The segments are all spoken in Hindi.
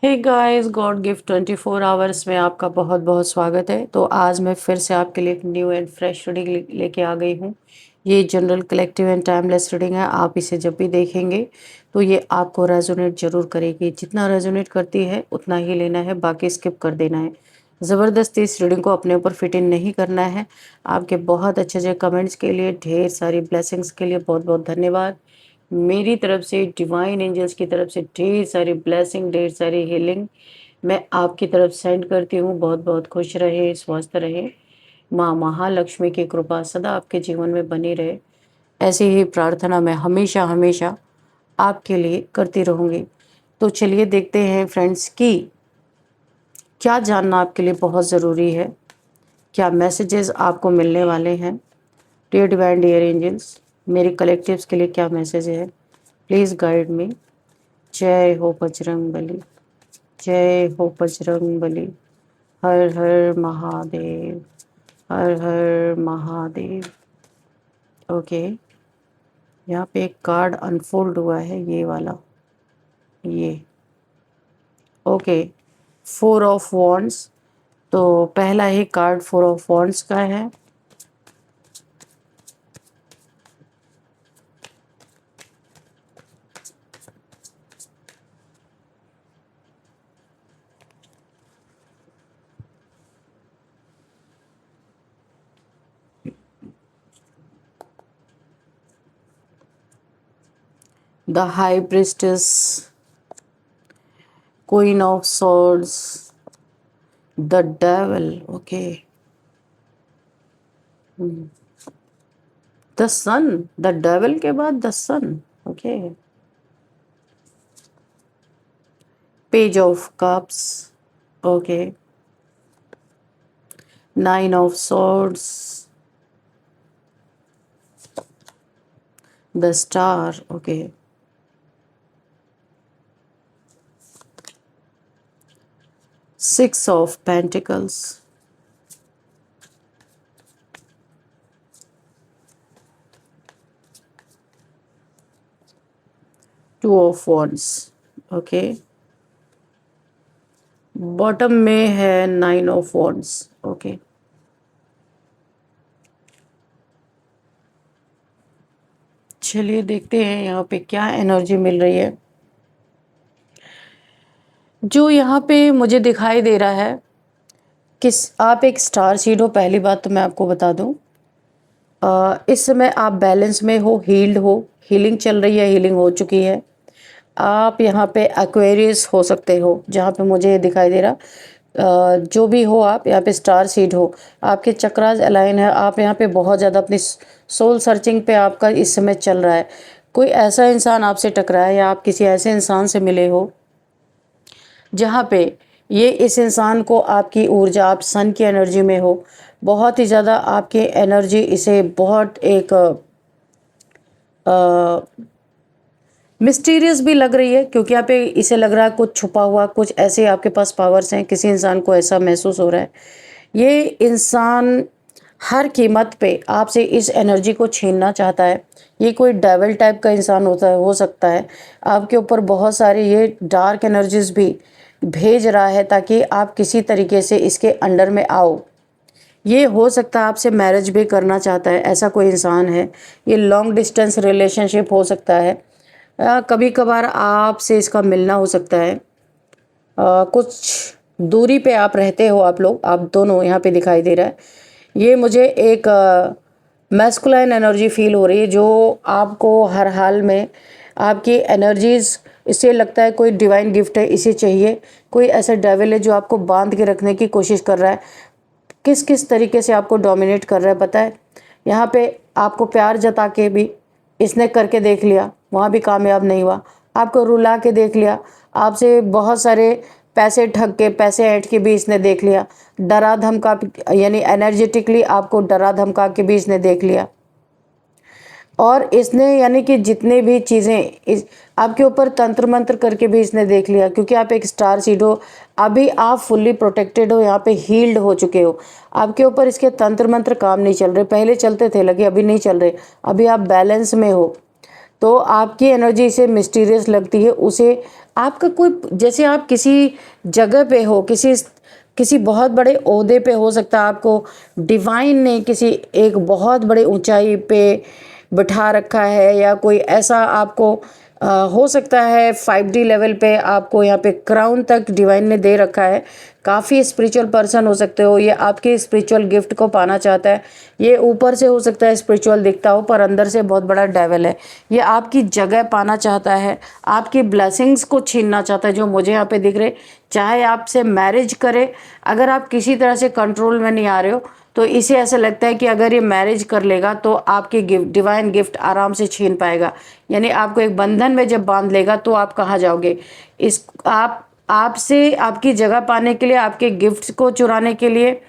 हे गाइस, गॉड गिफ्ट 24 आवर्स में आपका बहुत बहुत स्वागत है। तो आज मैं फिर से आपके लिए एक न्यू एंड फ्रेश रीडिंग लेके आ गई हूँ। ये general collective and timeless reading है। आप इसे जब भी देखेंगे तो ये आपको रेजोनेट जरूर करेगी। जितना रेजोनेट करती है उतना ही लेना है, बाकी स्किप कर देना है। ज़बरदस्ती इस रीडिंग को अपने ऊपर फिट इन नहीं करना है। आपके बहुत अच्छे अच्छे कमेंट्स के लिए, ढेर सारी ब्लेसिंग्स के लिए बहुत बहुत धन्यवाद। मेरी तरफ से, डिवाइन एंजल्स की तरफ से ढेर सारी ब्लेसिंग, ढेर सारी हीलिंग मैं आपकी तरफ सेंड करती हूँ। बहुत बहुत खुश रहे, स्वस्थ रहे। माँ महालक्ष्मी की कृपा सदा आपके जीवन में बनी रहे, ऐसी ही प्रार्थना मैं हमेशा हमेशा आपके लिए करती रहूँगी। तो चलिए देखते हैं फ्रेंड्स कि क्या जानना आपके लिए बहुत ज़रूरी है, क्या मैसेजेस आपको मिलने वाले हैं। डियर डिवाइन, डियर एंजल्स, मेरे कलेक्टिव्स के लिए क्या मैसेज है, प्लीज़ गाइड मी। जय हो बजरंग बली, जय हो बजरंग बली। हर हर महादेव, हर हर महादेव। ओके, यहाँ पे एक कार्ड अनफोल्ड हुआ है, ये वाला, ये। Okay, 4 of wands. तो पहला ही कार्ड 4 ऑफ वॉन्ड्स का है। The high priestess, queen of swords, the devil. Okay, the sun, the devil के बाद the sun. Okay, page of cups. Okay, 9 of swords, the star. Okay, 6 of pentacles, 2 of wands. Okay, bottom में है 9 of wands. ओके, चलिए देखते हैं यहाँ पे क्या एनर्जी मिल रही है। जो यहाँ पे मुझे दिखाई दे रहा है, किस आप एक स्टार सीड हो। पहली बात तो मैं आपको बता दूं, इस समय आप बैलेंस में हो, हील्ड हो, हीलिंग चल रही है, हीलिंग हो चुकी है। आप यहाँ पे एक्वेरियस हो सकते हो, जहाँ पे मुझे ये दिखाई दे रहा। जो भी हो, आप यहाँ पे स्टार सीड हो, आपके चक्रास अलाइन है। आप यहाँ पे बहुत ज़्यादा अपनी सोल सर्चिंग पे आपका इस समय चल रहा है। कोई ऐसा इंसान आपसे टकराया या आप किसी ऐसे इंसान से मिले हो जहाँ पे ये इस इंसान को आपकी ऊर्जा, आप सन की एनर्जी में हो, बहुत ही ज़्यादा आपकी एनर्जी इसे बहुत एक मिस्टीरियस भी लग रही है, क्योंकि यहाँ पे इसे लग रहा है कुछ छुपा हुआ, कुछ ऐसे आपके पास पावर्स हैं। किसी इंसान को ऐसा महसूस हो रहा है, ये इंसान हर कीमत पे आपसे इस एनर्जी को छीनना चाहता है। ये कोई डेविल टाइप का इंसान होता है, हो सकता है। आपके ऊपर बहुत सारे ये डार्क एनर्जीज भी भेज रहा है ताकि आप किसी तरीके से इसके अंडर में आओ। ये हो सकता है आपसे मैरिज भी करना चाहता है, ऐसा कोई इंसान है। ये लॉन्ग डिस्टेंस रिलेशनशिप हो सकता है। कभी कभार आपसे इसका मिलना हो सकता है। कुछ दूरी पे आप रहते हो, आप लोग, आप दोनों यहाँ पे दिखाई दे रहा है। ये मुझे एक मैस्कुलाइन एनर्जी फील हो रही है, जो आपको हर हाल में आपकी एनर्जीज, इससे लगता है कोई डिवाइन गिफ्ट है, इसे चाहिए। कोई ऐसा डेविल है जो आपको बांध के रखने की कोशिश कर रहा है। किस किस तरीके से आपको डोमिनेट कर रहा है पता है। यहाँ पे आपको प्यार जता के भी इसने करके देख लिया, वहाँ भी कामयाब नहीं हुआ। आपको रुला के देख लिया, आपसे बहुत सारे पैसे ठग के, पैसे ऐंठ के भी इसने देख लिया। डरा धमका, यानी एनर्जेटिकली आपको डरा धमका के भी इसने देख लिया। और इसने, यानी कि जितने भी चीज़ें इस आपके ऊपर तंत्र मंत्र करके भी इसने देख लिया, क्योंकि आप एक स्टार सीड हो। अभी आप फुल्ली प्रोटेक्टेड हो, यहाँ पे हील्ड हो चुके हो। आपके ऊपर इसके तंत्र मंत्र काम नहीं चल रहे, पहले चलते थे लगे, अभी नहीं चल रहे। अभी आप बैलेंस में हो, तो आपकी एनर्जी इसे मिस्टीरियस लगती है। उसे आपका कोई, जैसे आप किसी जगह पे हो, किसी बहुत बड़े ओहदे पे हो सकता है, आपको डिवाइन ने किसी एक बहुत बड़े ऊंचाई पे बिठा रखा है, या कोई ऐसा आपको हो सकता है 5D लेवल पे आपको यहाँ पे क्राउन तक डिवाइन ने दे रखा है। काफ़ी स्पिरिचुअल पर्सन हो सकते हो, ये आपके स्पिरिचुअल गिफ्ट को पाना चाहता है। ये ऊपर से हो सकता है स्पिरिचुअल दिखता हो, पर अंदर से बहुत बड़ा डेविल है। ये आपकी जगह पाना चाहता है, आपकी ब्लेसिंग्स को छीनना चाहता है, जो मुझे यहाँ पे दिख रहे। चाहे आपसे मैरिज करे, अगर आप किसी तरह से कंट्रोल में नहीं आ रहे हो, तो इसे ऐसा लगता है कि अगर ये मैरिज कर लेगा तो आपकी डिवाइन गिफ्ट आराम से छीन पाएगा। यानी आपको एक बंधन में जब बांध लेगा तो आप कहाँ जाओगे? इस आपसे आपकी जगह पाने के लिए, आपके गिफ्ट्स को चुराने के लिए,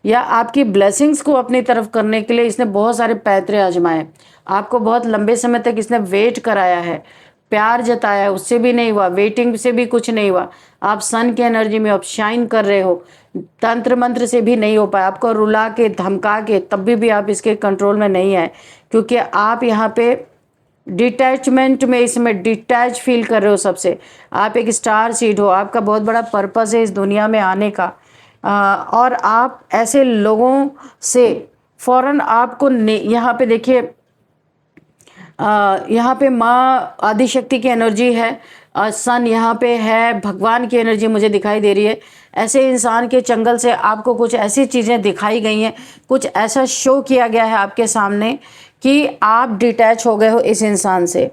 या आपकी ब्लेसिंग्स को अपनी तरफ करने के लिए इसने बहुत सारे पैतरे आजमाए। आपको बहुत लंबे समय तक इसने वेट कराया है, प्यार जताया, उससे भी नहीं हुआ, वेटिंग से भी कुछ नहीं हुआ। आप सन की एनर्जी में आप शाइन कर रहे हो, तंत्र मंत्र से भी नहीं हो पाया, आपको रुला के धमका के तब भी आप इसके कंट्रोल में नहीं आए, क्योंकि आप यहाँ पे डिटैचमेंट में, इसमें डिटैच फील कर रहे हो सबसे। आप एक स्टार सीड हो, आपका बहुत बड़ा पर्पस है इस दुनिया में आने का। और आप ऐसे लोगों से फौरन आपको यहाँ पे देखिए, यहाँ पे माँ आदिशक्ति की एनर्जी है, सन यहाँ पे है, भगवान की एनर्जी मुझे दिखाई दे रही है। ऐसे इंसान के चंगल से आपको कुछ ऐसी चीज़ें दिखाई गई हैं, कुछ ऐसा शो किया गया है आपके सामने कि आप डिटैच हो गए हो इस इंसान से।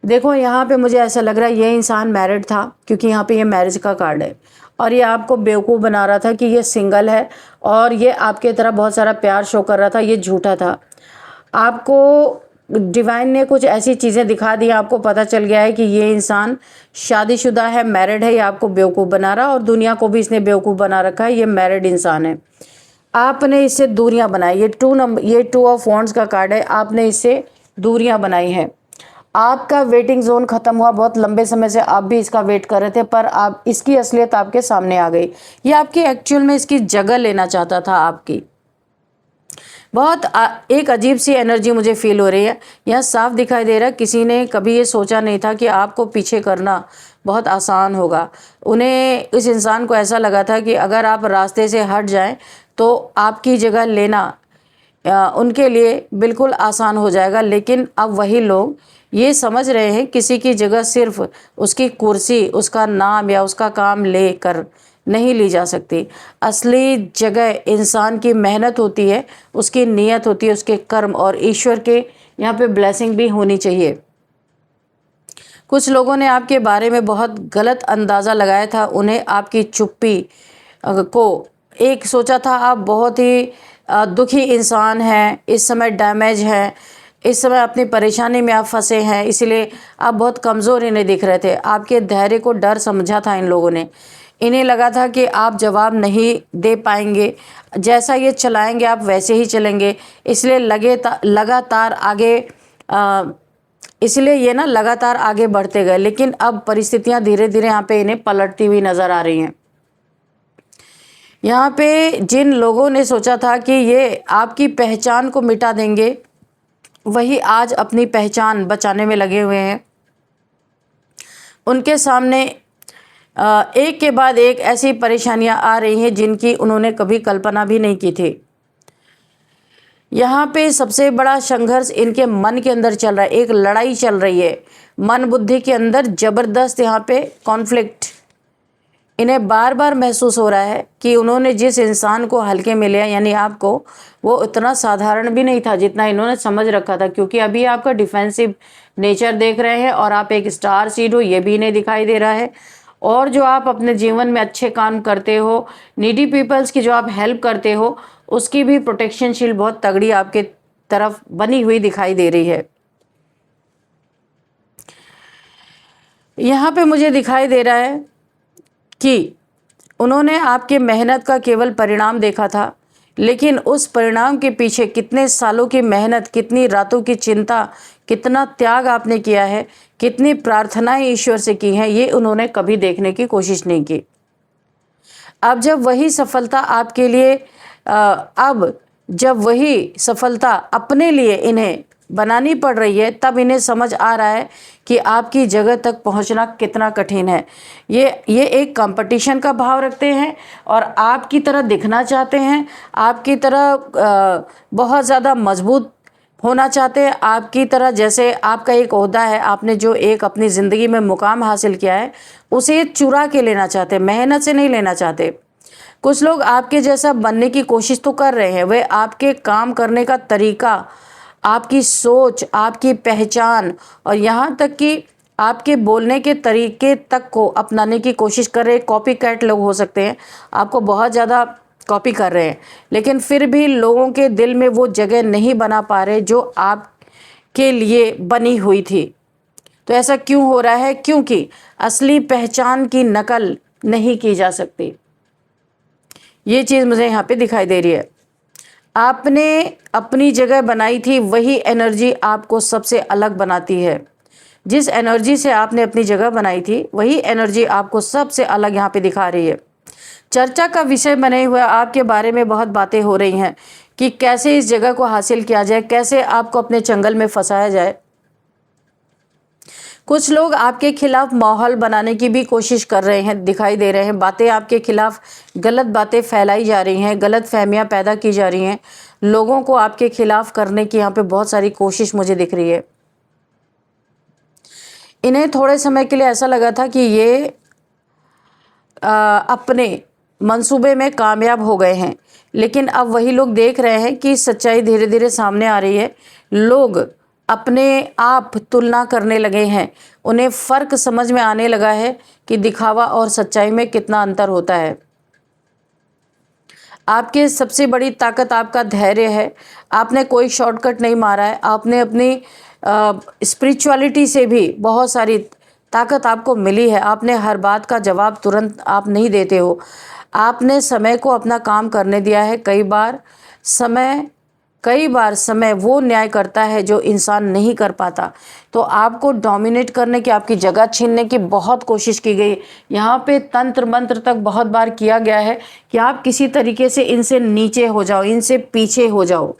देखो यहाँ पे मुझे ऐसा लग रहा है ये इंसान मैरिड था, क्योंकि यहाँ पे ये मैरिज का कार्ड है, और ये आपको बेवकूफ़ बना रहा था कि ये सिंगल है, और ये आपके तरफ बहुत सारा प्यार शो कर रहा था। ये झूठा था। आपको डिवाइन ने कुछ ऐसी चीज़ें दिखा दी, आपको पता चल गया है कि ये इंसान शादीशुदा है, मैरिड है। ये आपको बेवकूफ़ बना रहा, और दुनिया को भी इसने बेवकूफ़ बना रखा है। ये मैरिड इंसान है, आपने इससे दूरियां बनाई। ये 2 ऑफ वॉन्ड्स का कार्ड है, आपने इससे दूरियां बनाई हैं। आपका वेटिंग जोन खत्म हुआ, बहुत लंबे समय से आप भी इसका वेट कर रहे थे, पर आप इसकी असलियत आपके सामने आ गई। ये आपकी एक्चुअल में इसकी जगह लेना चाहता था आपकी। बहुत एक अजीब सी एनर्जी मुझे फील हो रही है। यहाँ साफ दिखाई दे रहा है किसी ने कभी ये सोचा नहीं था कि आपको पीछे करना बहुत आसान होगा। उन्हें, इस इंसान को ऐसा लगा था कि अगर आप रास्ते से हट जाएं तो आपकी जगह लेना उनके लिए बिल्कुल आसान हो जाएगा। लेकिन अब वही लोग ये समझ रहे हैं किसी की जगह सिर्फ उसकी कुर्सी, उसका नाम या उसका काम लेकर नहीं ली जा सकती। असली जगह इंसान की मेहनत होती है, उसकी नीयत होती है, उसके कर्म, और ईश्वर के यहाँ पे ब्लेसिंग भी होनी चाहिए। कुछ लोगों ने आपके बारे में बहुत गलत अंदाज़ा लगाया था। उन्हें आपकी चुप्पी को एक सोचा था आप बहुत ही दुखी इंसान हैं, इस समय डैमेज हैं, इस समय अपनी परेशानी में आप फंसे हैं, इसलिए आप बहुत कमज़ोर इन्हें दिख रहे थे। आपके धैर्य को डर समझा था इन लोगों ने। इन्हें लगा था कि आप जवाब नहीं दे पाएंगे, जैसा ये चलाएंगे आप वैसे ही चलेंगे, इसलिए लगातार आगे इसलिए ये ना लगातार आगे बढ़ते गए। लेकिन अब परिस्थितियां धीरे धीरे यहाँ पे इन्हें पलटती हुई नज़र आ रही हैं। यहाँ पे जिन लोगों ने सोचा था कि ये आपकी पहचान को मिटा देंगे, वही आज अपनी पहचान बचाने में लगे हुए हैं। उनके सामने एक के बाद एक ऐसी परेशानियां आ रही हैं जिनकी उन्होंने कभी कल्पना भी नहीं की थी। यहाँ पे सबसे बड़ा संघर्ष इनके मन के अंदर चल रहा है, एक लड़ाई चल रही है मन बुद्धि के अंदर, जबरदस्त यहाँ पे कॉन्फ्लिक्ट इन्हें बार बार महसूस हो रहा है कि उन्होंने जिस इंसान को हल्के में लिया, यानी आपको, वो इतना साधारण भी नहीं था जितना इन्होंने समझ रखा था। क्योंकि अभी आपका डिफेंसिव नेचर देख रहे हैं, और आप एक स्टार सीड हो, ये भी इन्हें दिखाई दे रहा है। और जो आप अपने जीवन में अच्छे काम करते हो, नीडी पीपल्स की जो आप हेल्प करते हो, उसकी भी प्रोटेक्शन शील्ड बहुत तगड़ी आपके तरफ बनी हुई दिखाई दे रही है। यहाँ पे मुझे दिखाई दे रहा है कि उन्होंने आपके मेहनत का केवल परिणाम देखा था, लेकिन उस परिणाम के पीछे कितने सालों की मेहनत, कितनी रातों की चिंता, कितना त्याग आपने किया है, कितनी प्रार्थनाएं ईश्वर से की हैं, ये उन्होंने कभी देखने की कोशिश नहीं की। अब जब वही सफलता आपके लिए अब जब वही सफलता अपने लिए इन्हें बनानी पड़ रही है, तब इन्हें समझ आ रहा है कि आपकी जगह तक पहुंचना कितना कठिन है। ये एक कंपटीशन का भाव रखते हैं और आपकी तरह दिखना चाहते हैं, आपकी तरह बहुत ज़्यादा मजबूत होना चाहते हैं, आपकी तरह जैसे आपका एक ओहदा है, आपने जो एक अपनी ज़िंदगी में मुकाम हासिल किया है उसे चुरा के लेना चाहते हैं, मेहनत से नहीं लेना चाहते। कुछ लोग आपके जैसा बनने की कोशिश तो कर रहे हैं, वे आपके काम करने का तरीका, आपकी सोच, आपकी पहचान और यहाँ तक कि आपके बोलने के तरीके तक को अपनाने की कोशिश कर रहे कॉपी कैट लोग हो सकते हैं, आपको बहुत ज़्यादा कॉपी कर रहे हैं, लेकिन फिर भी लोगों के दिल में वो जगह नहीं बना पा रहे जो आपके लिए बनी हुई थी। तो ऐसा क्यों हो रहा है? क्योंकि असली पहचान की नकल नहीं की जा सकती। ये चीज़ मुझे यहाँ पे दिखाई दे रही है। आपने अपनी जगह बनाई थी, वही एनर्जी आपको सबसे अलग बनाती है। जिस एनर्जी से आपने अपनी जगह बनाई थी वही एनर्जी आपको सबसे अलग यहाँ पे दिखा रही है। चर्चा का विषय बने हुए आपके बारे में बहुत बातें हो रही हैं कि कैसे इस जगह को हासिल किया जाए, कैसे आपको अपने चंगल में फंसाया जाए। कुछ लोग आपके खिलाफ माहौल बनाने की भी कोशिश कर रहे हैं, दिखाई दे रहे हैं। बातें आपके खिलाफ, गलत बातें फैलाई जा रही हैं, गलत फहमियां पैदा की जा रही हैं, लोगों को आपके खिलाफ करने की यहाँ पे बहुत सारी कोशिश मुझे दिख रही है। इन्हें थोड़े समय के लिए ऐसा लगा था कि ये अपने मंसूबे में कामयाब हो गए हैं, लेकिन अब वही लोग देख रहे हैं कि सच्चाई धीरे धीरे सामने आ रही है। लोग अपने आप तुलना करने लगे हैं, उन्हें फ़र्क समझ में आने लगा है कि दिखावा और सच्चाई में कितना अंतर होता है। आपकी सबसे बड़ी ताकत आपका धैर्य है। आपने कोई शॉर्टकट नहीं मारा है, आपने अपनी स्पिरिचुअलिटी से भी बहुत सारी ताकत आपको मिली है। आपने हर बात का जवाब तुरंत आप नहीं देते हो, आपने समय को अपना काम करने दिया है। कई बार समय वो न्याय करता है जो इंसान नहीं कर पाता। तो आपको डोमिनेट करने की, आपकी जगह छीनने की बहुत कोशिश की गई। यहाँ पे तंत्र मंत्र तक बहुत बार किया गया है कि आप किसी तरीके से इनसे नीचे हो जाओ, इनसे पीछे हो जाओ।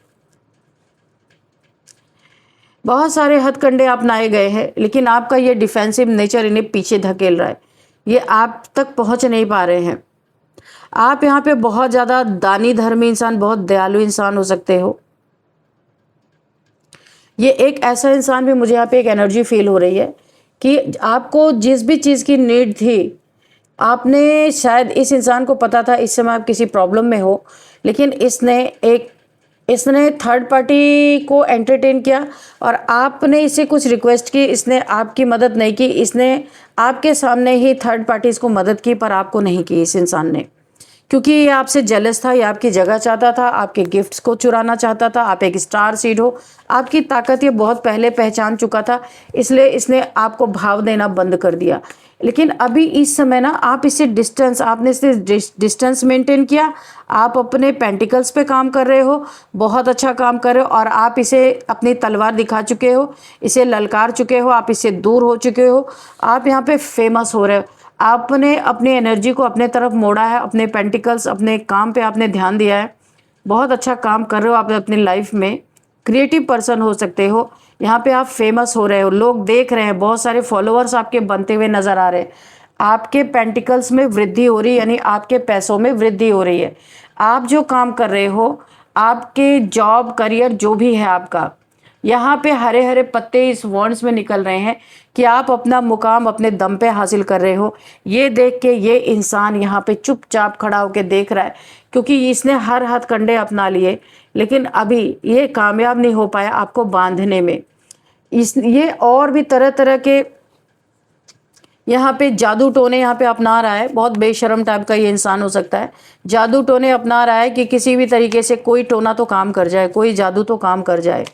बहुत सारे हथकंडे अपनाए गए हैं, लेकिन आपका ये डिफेंसिव नेचर इन्हें पीछे धकेल रहा है। ये आप तक पहुँच नहीं पा रहे हैं। आप यहाँ पे बहुत ज़्यादा दानी धर्मी इंसान, बहुत दयालु इंसान हो सकते हो। ये एक ऐसा इंसान भी, मुझे यहाँ पे एक एनर्जी फील हो रही है कि आपको जिस भी चीज़ की नीड थी, आपने शायद इस इंसान को पता था इस समय आप किसी प्रॉब्लम में हो, लेकिन इसने थर्ड पार्टी को एंटरटेन किया और आपने इसे कुछ रिक्वेस्ट की, इसने आपकी मदद नहीं की। इसने आपके सामने ही थर्ड पार्टीज़ को मदद की, पर आपको नहीं की इस इंसान ने, क्योंकि ये आपसे जेलस था, ये आपकी जगह चाहता था, आपके गिफ्ट्स को चुराना चाहता था। आप एक स्टार सीड हो, आपकी ताकत ये बहुत पहले पहचान चुका था, इसलिए इसने आपको भाव देना बंद कर दिया। लेकिन अभी इस समय ना आपने इससे डिस्टेंस मेंटेन किया। आप अपने पेंटिकल्स पे काम कर रहे हो, बहुत अच्छा काम कर रहे हो, और आप इसे अपनी तलवार दिखा चुके हो, इसे ललकार चुके हो, आप इससे दूर हो चुके हो, आप यहाँ पे फेमस हो रहे हो। आपने अपनी एनर्जी को अपने तरफ मोड़ा है, अपने पेंटिकल्स, अपने काम पे आपने ध्यान दिया है। बहुत अच्छा काम कर रहे हो आप अपनी लाइफ में, क्रिएटिव पर्सन हो सकते हो। यहाँ पे आप फेमस हो रहे हो, लोग देख रहे हैं, बहुत सारे फॉलोअर्स आपके बनते हुए नज़र आ रहे हैं। आपके पेंटिकल्स में वृद्धि हो रही है, यानी आपके पैसों में वृद्धि हो रही है। आप जो काम कर रहे हो, आपके जॉब, करियर जो भी है आपका, यहाँ पे हरे हरे पत्ते इस वॉन्ड्स में निकल रहे हैं कि आप अपना मुकाम अपने दम पे हासिल कर रहे हो। ये देख के ये इंसान यहाँ पे चुपचाप खड़ा होकर देख रहा है, क्योंकि इसने हर हथकंडे अपना लिए, लेकिन अभी ये कामयाब नहीं हो पाया आपको बांधने में। ये और भी तरह तरह के यहाँ पे जादू टोने यहाँ पे अपना रहा है। बहुत बेशर्म टाइप का ये इंसान हो सकता है। जादू टोने अपना रहा है कि किसी भी तरीके से कोई टोना तो काम कर जाए, कोई जादू तो काम कर जाए,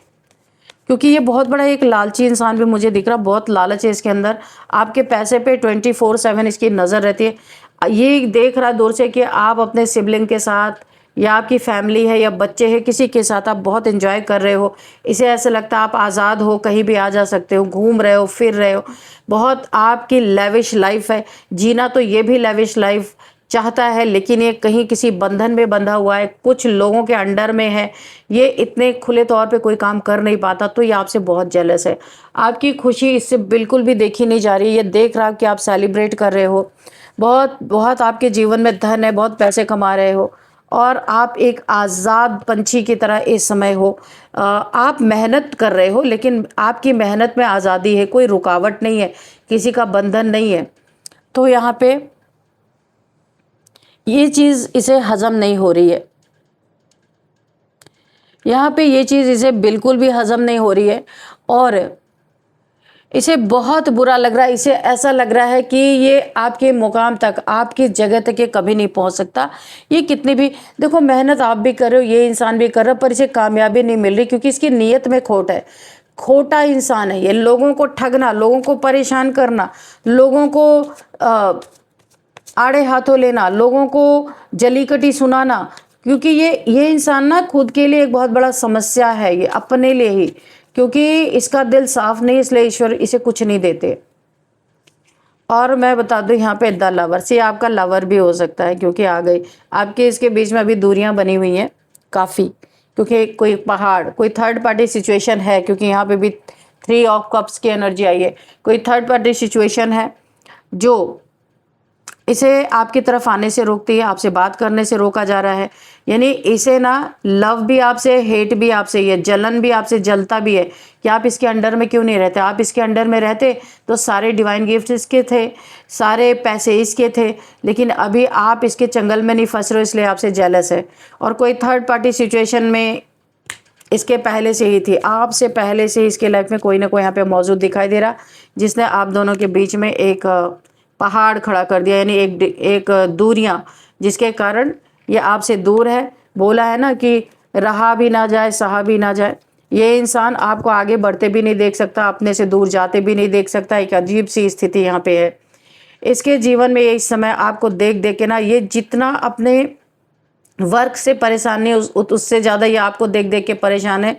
क्योंकि ये बहुत बड़ा एक लालची इंसान भी मुझे दिख रहा, बहुत लालच है इसके अंदर। आपके पैसे पे 24/7 इसकी नज़र रहती है। ये देख रहा है दूर से कि आप अपने सिबलिंग के साथ, या आपकी फैमिली है या बच्चे हैं, किसी के साथ आप बहुत एंजॉय कर रहे हो। इसे ऐसा लगता है आप आज़ाद हो, कहीं भी आ जा सकते हो, घूम रहे हो, फिर रहे हो, बहुत आपकी लेविश लाइफ है। जीना तो ये भी लेविश लाइफ चाहता है, लेकिन ये कहीं किसी बंधन में बंधा हुआ है, कुछ लोगों के अंडर में है, ये इतने खुले तौर पे कोई काम कर नहीं पाता, तो ये आपसे बहुत जेलस है। आपकी खुशी इससे बिल्कुल भी देखी नहीं जा रही। ये देख रहा कि आप सेलिब्रेट कर रहे हो, बहुत बहुत आपके जीवन में धन है, बहुत पैसे कमा रहे हो और आप एक आज़ाद पंछी की तरह इस समय हो। आप मेहनत कर रहे हो, लेकिन आपकी मेहनत में आज़ादी है, कोई रुकावट नहीं है, किसी का बंधन नहीं है। तो यहाँ पे ये चीज़ इसे हज़म नहीं हो रही है। यहाँ पे ये चीज़ इसे बिल्कुल भी हज़म नहीं हो रही है और इसे बहुत बुरा लग रहा है। इसे ऐसा लग रहा है कि ये आपके मुकाम तक, आपकी जगह तक ये कभी नहीं पहुंच सकता। ये कितनी भी देखो मेहनत आप भी कर रहे हो, ये इंसान भी कर रहा है, पर इसे कामयाबी नहीं मिल रही क्योंकि इसकी नीयत में खोट है। खोटा इंसान है ये, लोगों को ठगना, लोगों को परेशान करना, लोगों को आड़े हाथों लेना, लोगों को जलीकटी सुनाना, क्योंकि ये इंसान ना खुद के लिए एक बहुत बड़ा समस्या है, ये अपने लिए ही, क्योंकि इसका दिल साफ नहीं, इसलिए ईश्वर इसे कुछ नहीं देते। और मैं बता दूं यहाँ पे द लवर से आपका लवर भी हो सकता है, क्योंकि आ गई आपके इसके बीच में अभी दूरियां बनी हुई हैं काफ़ी, क्योंकि कोई पहाड़, कोई थर्ड पार्टी सिचुएशन है, क्योंकि यहाँ पे भी 3 ऑफ कप्स की एनर्जी आई है। कोई थर्ड पार्टी सिचुएशन है जो इसे आपकी तरफ आने से रोकती है, आपसे बात करने से रोका जा रहा है। यानी इसे ना लव भी आपसे, हेट भी आपसे, ये जलन भी आपसे, जलता भी है कि आप इसके अंडर में क्यों नहीं रहते। आप इसके अंडर में रहते तो सारे डिवाइन गिफ्ट इसके थे, सारे पैसे इसके थे, लेकिन अभी आप इसके चंगल में नहीं फंस रहे हो, इसलिए आपसे जेलस है। और कोई थर्ड पार्टी सिचुएशन में इसके पहले से ही थी, आपसे पहले से इसके लाइफ में कोई ना कोई यहाँ पे मौजूद दिखाई दे रहा, जिसने आप दोनों के बीच में एक पहाड़ खड़ा कर दिया, यानी एक दूरियां, जिसके कारण ये आपसे दूर है। बोला है ना कि रहा भी ना जाए, सहा भी ना जाए। ये इंसान आपको आगे बढ़ते भी नहीं देख सकता, अपने से दूर जाते भी नहीं देख सकता। एक अजीब सी स्थिति यहाँ पे है इसके जीवन में। ये इस समय आपको देख देख के ना, ये जितना अपने वर्क से परेशान है उससे ज़्यादा ये आपको देख देख के परेशान है।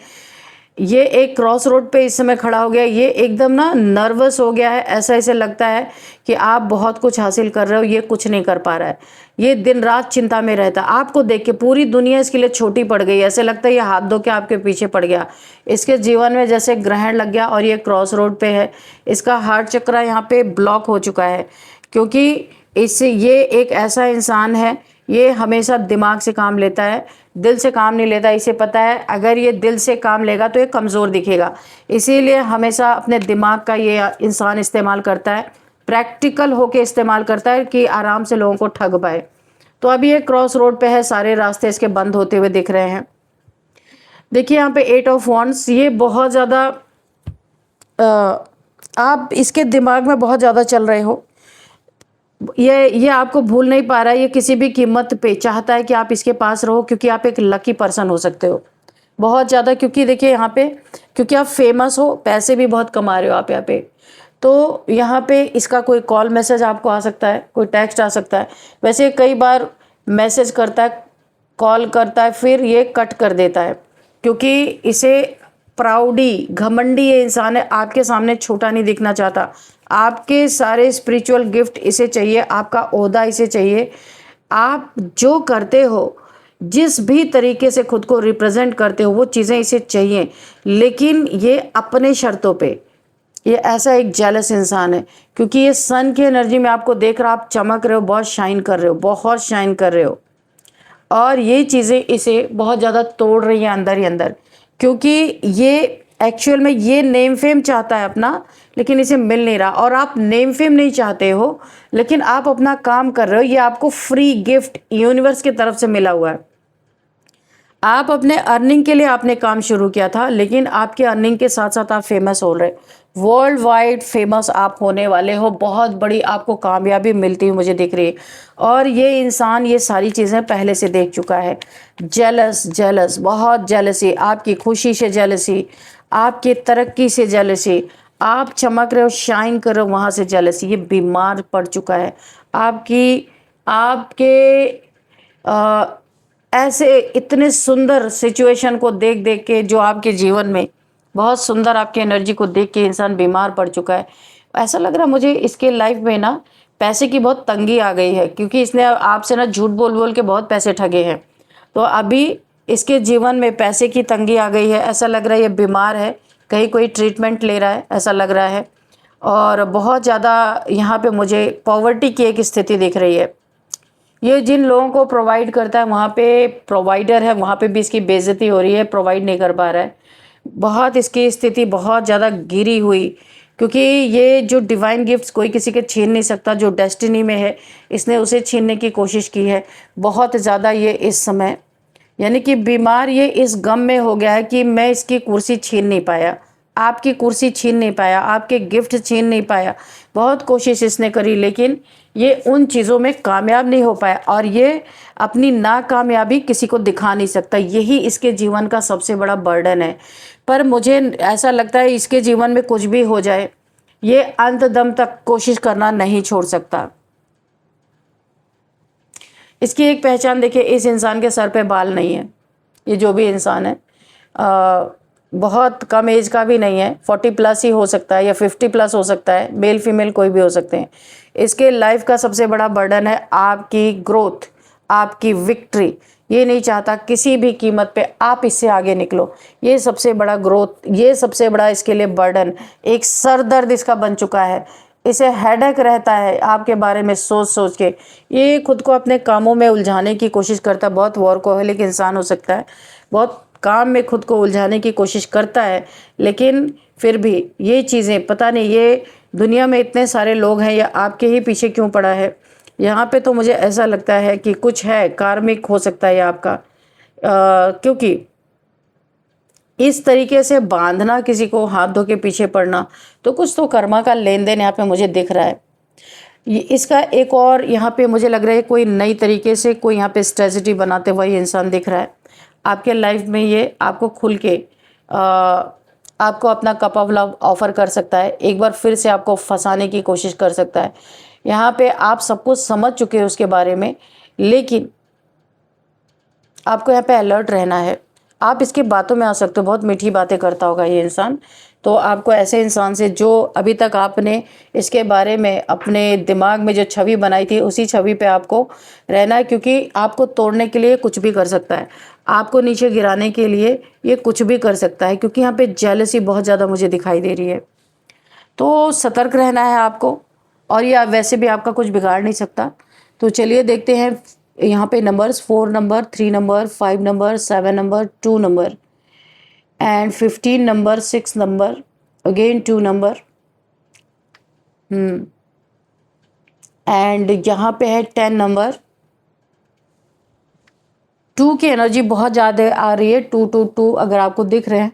ये एक क्रॉस रोड पे इस समय खड़ा हो गया, ये एकदम ना नर्वस हो गया है। ऐसा इसे लगता है कि आप बहुत कुछ हासिल कर रहे हो, ये कुछ नहीं कर पा रहा है। ये दिन रात चिंता में रहता है, आपको देख के पूरी दुनिया इसके लिए छोटी पड़ गई। ऐसे लगता है ये हाथ धो के आपके पीछे पड़ गया। इसके जीवन में जैसे ग्रहण लग गया और ये क्रॉस रोड पे है। इसका हार्ट चक्र यहाँ पे ब्लॉक हो चुका है, क्योंकि इससे ये एक ऐसा इंसान है, ये हमेशा दिमाग से काम लेता है, दिल से काम नहीं लेता। इसे पता है अगर ये दिल से काम लेगा तो ये कमज़ोर दिखेगा, इसीलिए हमेशा अपने दिमाग का ये इंसान इस्तेमाल करता है, प्रैक्टिकल होके इस्तेमाल करता है कि आराम से लोगों को ठग पाए। तो अभी ये क्रॉस रोड पे है, सारे रास्ते इसके बंद होते हुए दिख रहे हैं। देखिए यहाँ पे 8 ऑफ वॉन्ड्स, ये बहुत ज़्यादा आप इसके दिमाग में बहुत ज़्यादा चल रहे हो। ये आपको भूल नहीं पा रहा है, ये किसी भी कीमत पे चाहता है कि आप इसके पास रहो, क्योंकि आप एक लकी पर्सन हो सकते हो बहुत ज़्यादा। क्योंकि देखिए यहाँ पे, क्योंकि आप फेमस हो, पैसे भी बहुत कमा रहे हो आप यहाँ पे, तो यहाँ पे इसका कोई कॉल मैसेज आपको आ सकता है, कोई टेक्स्ट आ सकता है। वैसे कई बार मैसेज करता है, कॉल करता है, फिर ये कट कर देता है, क्योंकि इसे प्राउडी, घमंडी ये इंसान है, आपके सामने छोटा नहीं दिखना चाहता। आपके सारे स्पिरिचुअल गिफ्ट इसे चाहिए, आपका ओहदा इसे चाहिए। आप जो करते हो, जिस भी तरीके से खुद को रिप्रेजेंट करते हो, वो चीज़ें इसे चाहिए, लेकिन ये अपने शर्तों पे। ये ऐसा एक जेलस इंसान है, क्योंकि ये सन की एनर्जी में आपको देख रहा, आप चमक रहे हो, बहुत शाइन कर रहे हो, बहुत शाइन कर रहे हो, और ये चीज़ें इसे बहुत ज़्यादा तोड़ रही हैं अंदर ही अंदर, क्योंकि ये एक्चुअल में ये नेम फेम चाहता है अपना, लेकिन इसे मिल नहीं रहा। और आप नेम फेम नहीं चाहते हो, लेकिन आप अपना काम कर रहे हो, ये आपको फ्री गिफ्ट यूनिवर्स की तरफ से मिला हुआ है। आप अपने अर्निंग के लिए आपने काम शुरू किया था, लेकिन आपके अर्निंग के साथ साथ आप फेमस हो रहे, वर्ल्ड वाइड फेमस आप होने वाले हो, बहुत बड़ी आपको कामयाबी मिलती हुई मुझे दिख रही है। और ये इंसान ये सारी चीज़ें पहले से देख चुका है। जेलस, जेलस, बहुत जेलसी, आपकी खुशी से जेलसी, आपकी तरक्की से जेलसी, आप चमक रहे हो, शाइन कर रहे हो, वहाँ से जेलसी। ये बीमार पड़ चुका है आपके ऐसे इतने सुंदर सिचुएशन को देख देख के, जो आपके जीवन में बहुत सुंदर आपकी एनर्जी को देख के इंसान बीमार पड़ चुका है। ऐसा लग रहा मुझे इसके लाइफ में ना पैसे की बहुत तंगी आ गई है, क्योंकि इसने आपसे ना झूठ बोल बोल के बहुत पैसे ठगे हैं। तो अभी इसके जीवन में पैसे की तंगी आ गई है, ऐसा लग रहा है ये बीमार है, कहीं कोई ट्रीटमेंट ले रहा है, ऐसा लग रहा है। और बहुत ज़्यादा यहाँ पे मुझे पॉवर्टी की एक स्थिति दिख रही है। ये जिन लोगों को प्रोवाइड करता है, वहाँ पे प्रोवाइडर है, वहाँ पे भी इसकी बेइज्जती हो रही है, प्रोवाइड नहीं कर पा रहा है। बहुत इसकी स्थिति बहुत ज़्यादा गिरी हुई, क्योंकि ये जो डिवाइन गिफ्ट्स कोई किसी के छीन नहीं सकता, जो डेस्टिनी में है इसने उसे छीनने की कोशिश की है बहुत ज़्यादा। ये इस समय यानी कि बीमार ये इस गम में हो गया है कि मैं इसकी कुर्सी छीन नहीं पाया, आपकी कुर्सी छीन नहीं पाया, आपके गिफ्ट छीन नहीं पाया। बहुत कोशिश इसने करी, लेकिन ये उन चीज़ों में कामयाब नहीं हो पाया, और ये अपनी नाकामयाबी किसी को दिखा नहीं सकता। यही इसके जीवन का सबसे बड़ा बर्डन है। पर मुझे ऐसा लगता है इसके जीवन में कुछ भी हो जाए, ये अंत दम तक कोशिश करना नहीं छोड़ सकता। इसकी एक पहचान देखिए, इस इंसान के सर पे बाल नहीं है। ये जो भी इंसान है बहुत कम एज का भी नहीं है, 40 प्लस ही हो सकता है या 50 प्लस हो सकता है, मेल फीमेल कोई भी हो सकते हैं। इसके लाइफ का सबसे बड़ा बर्डन है आपकी ग्रोथ, आपकी विक्ट्री। ये नहीं चाहता किसी भी कीमत पे आप इससे आगे निकलो। ये सबसे बड़ा ग्रोथ, ये सबसे बड़ा इसके लिए बर्डन, एक सर दर्द इसका बन चुका है। इसे हेडेक रहता है आपके बारे में सोच सोच के। ये खुद को अपने कामों में उलझाने की कोशिश करता है, बहुत वर्कोहॉलिक इंसान हो सकता है, बहुत काम में खुद को उलझाने की कोशिश करता है, लेकिन फिर भी ये चीज़ें पता नहीं, ये दुनिया में इतने सारे लोग हैं, या आपके ही पीछे क्यों पड़ा है। यहाँ पे तो मुझे ऐसा लगता है कि कुछ है, कार्मिक हो सकता है ये आपका, क्योंकि इस तरीके से बांधना किसी को, हाथ धो के पीछे पड़ना, तो कुछ तो कर्मा का लेन देन यहाँ पे मुझे दिख रहा है। ये इसका एक और यहाँ पे मुझे लग रहा है कोई नई तरीके से कोई यहाँ पे स्ट्रेटजी बनाते हुए ये इंसान दिख रहा है आपके लाइफ में। ये आपको खुल के आपको अपना कप ऑफ लव ऑफर कर सकता है, एक बार फिर से आपको फंसाने की कोशिश कर सकता है। यहाँ पे आप सब कुछ समझ चुके हैं उसके बारे में, लेकिन आपको यहाँ पे अलर्ट रहना है। आप इसकी बातों में आ सकते हो, बहुत मीठी बातें करता होगा ये इंसान, तो आपको ऐसे इंसान से, जो अभी तक आपने इसके बारे में अपने दिमाग में जो छवि बनाई थी, उसी छवि पे आपको रहना है, क्योंकि आपको तोड़ने के लिए कुछ भी कर सकता है, आपको नीचे गिराने के लिए ये कुछ भी कर सकता है, क्योंकि यहाँ पे जेलसी बहुत ज़्यादा मुझे दिखाई दे रही है। तो सतर्क रहना है आपको, और ये वैसे भी आपका कुछ बिगाड़ नहीं सकता। तो चलिए देखते हैं यहाँ पे numbers, 4 number, 3 number, 5 number, 7 number, 2 number and 15 number, 6 number, again 2 number, and यहाँ पे है 10 नंबर। 2 की एनर्जी बहुत ज़्यादा आ रही है, 2 2 2 अगर आपको दिख रहे हैं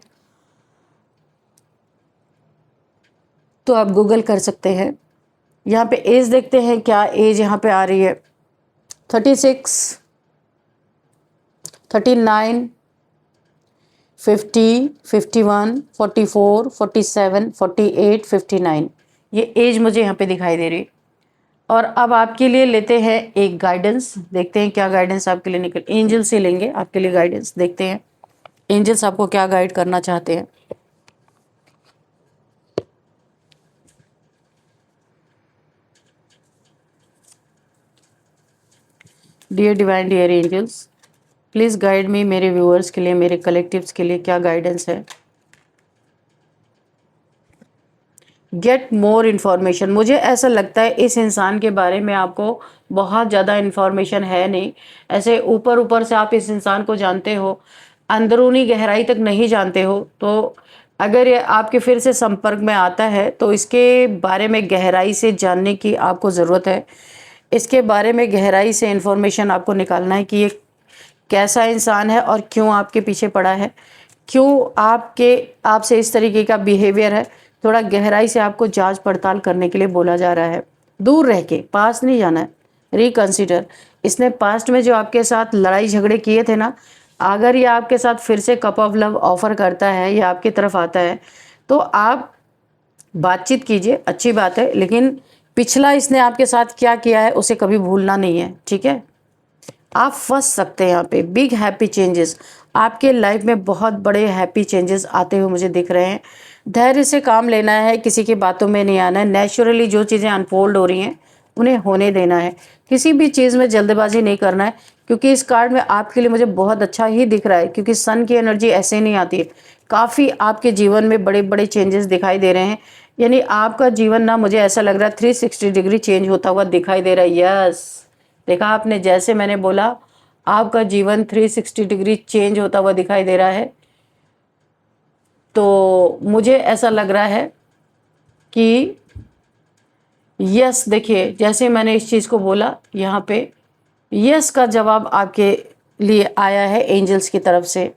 तो आप गूगल कर सकते हैं। यहाँ पे एज देखते हैं, क्या एज यहाँ पे आ रही है, 36, 39, 50, 51, 44, 47, 48, 59, ये एज मुझे यहाँ पे दिखाई दे रही। और अब आपके लिए लेते हैं एक गाइडेंस, देखते हैं क्या गाइडेंस आपके लिए निकल, एंजल से लेंगे आपके लिए गाइडेंस, देखते हैं एंजल्स आपको क्या गाइड करना चाहते हैं। Dear divine, dear angels, please guide me, मेरे व्यूअर्स के लिए, मेरे कलेक्टिव्स के लिए क्या गाइडेंस है। Get more information. मुझे ऐसा लगता है इस इंसान के बारे में आपको बहुत ज़्यादा इन्फॉर्मेशन है नहीं, ऐसे ऊपर ऊपर से आप इस इंसान को जानते हो, अंदरूनी गहराई तक नहीं जानते हो। तो अगर ये आपके फिर से संपर्क में आता है तो इसके बारे में गहराई से जानने की आपको ज़रूरत है। इसके बारे में गहराई से इन्फॉर्मेशन आपको निकालना है कि ये कैसा इंसान है और क्यों आपके पीछे पड़ा है, क्यों आपसे इस तरीके का बिहेवियर है। थोड़ा गहराई से आपको जांच पड़ताल करने के लिए बोला जा रहा है, दूर रह के, पास नहीं जाना है। रिकंसिडर, इसने पास्ट में जो आपके साथ लड़ाई झगड़े किए थे ना, अगर ये आपके साथ फिर से कप ऑफ लव ऑफर करता है या आपकी तरफ आता है तो आप बातचीत कीजिए, अच्छी बात है, लेकिन पिछला इसने आपके साथ क्या किया है उसे कभी भूलना नहीं है, ठीक है। आप फंस सकते हैं यहाँ पे। बिग हैप्पी चेंजेस आपके लाइफ में, बहुत बड़े हैप्पी चेंजेस आते हुए मुझे दिख रहे हैं। धैर्य से काम लेना है, किसी की बातों में नहीं आना है। नेचुरली जो चीज़ें अनफोल्ड हो रही हैं उन्हें होने देना है। किसी भी चीज़ में जल्दबाजी नहीं करना है, क्योंकि इस कार्ड में आपके लिए मुझे बहुत अच्छा ही दिख रहा है, क्योंकि सन की एनर्जी ऐसे नहीं आती है। काफ़ी आपके जीवन में बड़े-बड़े चेंजेस दिखाई दे रहे हैं, यानी आपका जीवन ना, मुझे ऐसा लग रहा है 360 डिग्री चेंज होता हुआ दिखाई दे रहा है। यस, देखा आपने, जैसे मैंने बोला आपका जीवन 360 डिग्री चेंज होता हुआ दिखाई दे रहा है। तो मुझे ऐसा लग रहा है कि यस, देखिए जैसे मैंने इस चीज़ को बोला यहाँ पे, यस का जवाब आपके लिए आया है एंजल्स की तरफ से।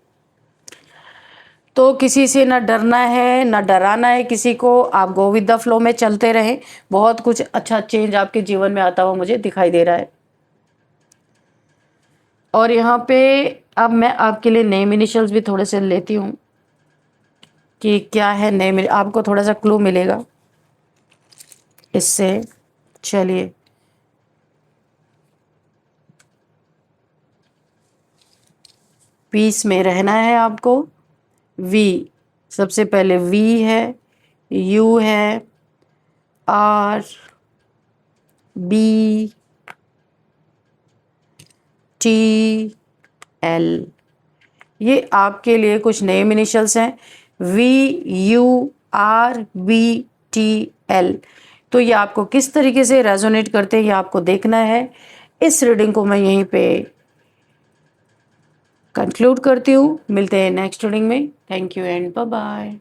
तो किसी से ना डरना है ना डराना है किसी को, आप गो विद द फ्लो में चलते रहें। बहुत कुछ अच्छा चेंज आपके जीवन में आता हुआ मुझे दिखाई दे रहा है। और यहाँ पे अब मैं आपके लिए नेम इनिशियल्स भी थोड़े से लेती हूँ कि क्या है नेम, आपको थोड़ा सा क्लू मिलेगा इससे। चलिए, पीस में रहना है आपको। वी, सबसे पहले वी है, यू है, आर, बी, टी, एल। ये आपके लिए कुछ नेम इनिशियल्स हैं, V, U, R, B, T, L. तो ये आपको किस तरीके से रेजोनेट करते हैं ये आपको देखना है। इस रीडिंग को मैं यहीं पे कंक्लूड करती हूँ। मिलते हैं नेक्स्ट रीडिंग में। Thank you and bye bye.